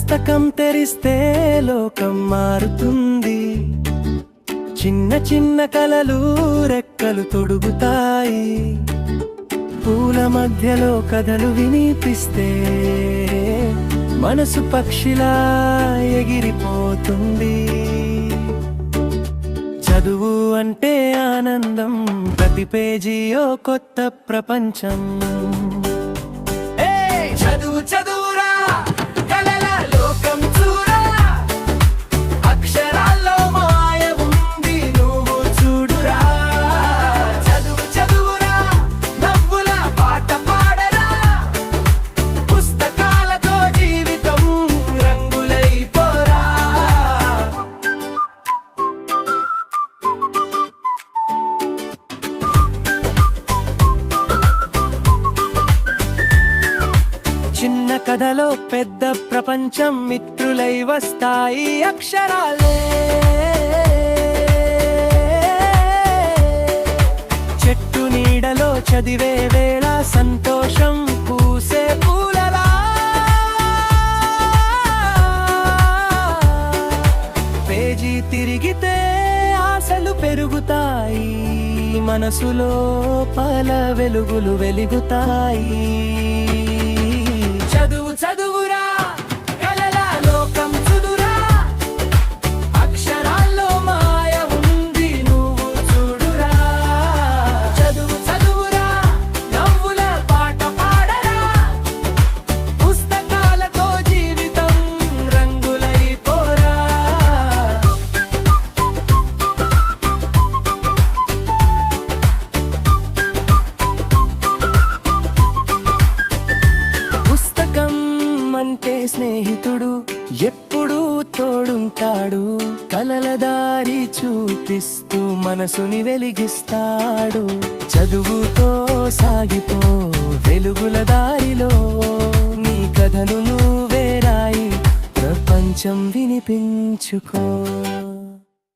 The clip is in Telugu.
పుస్తకం తెరిస్తే లోకం మారుతుంది. చిన్న చిన్న కలలు రెక్కలు తొడుగుతాయి. పూల మధ్యలో కథలు వినిపిస్తే మనసు పక్షిలా ఎగిరిపోతుంది. చదువు అంటే ఆనందం, ప్రతి పేజీ ఓ కొత్త ప్రపంచం. చదువు చదువురా, కలల లోకం చూరా, అక్షరాల్లో మాయ ఉంది నువ్వు చూడురా. చదువు చదువురా, నవ్వుల పాట పాడరా, పుస్తకాలతో జీవితం రంగులైపోరా. చిన్న కథలో పెద్ద ప్రపంచం మిత్రులై వస్తాయి అక్షరాలే. చెట్టు నీడలో చదివే వేళ సంతోషం పూసే పూలలా. పేజీ తిరిగితే ఆశలు పెరుగుతాయి, మనసులో పల వెలుగులు వెలుగుతాయి. చదువు చదువురా, కలల లోకం చూడురా, అక్షరాల్లో మాయ ఉంది నువ్వు చూడురా. చదువు చదువురా, నవ్వుల పాట పాడరా, పుస్తకాలతో జీవితం రంగులైపోరా. అంటే స్నేహితుడు ఎప్పుడూ తోడుంటాడు, కలల దారి చూపిస్తూ మనసుని వెలిగిస్తాడు. చదువుతో సాగిపో వెలుగుల దారిలో, నీ కథను నువ్వే రాయి, ప్రపంచం వినిపించుకో.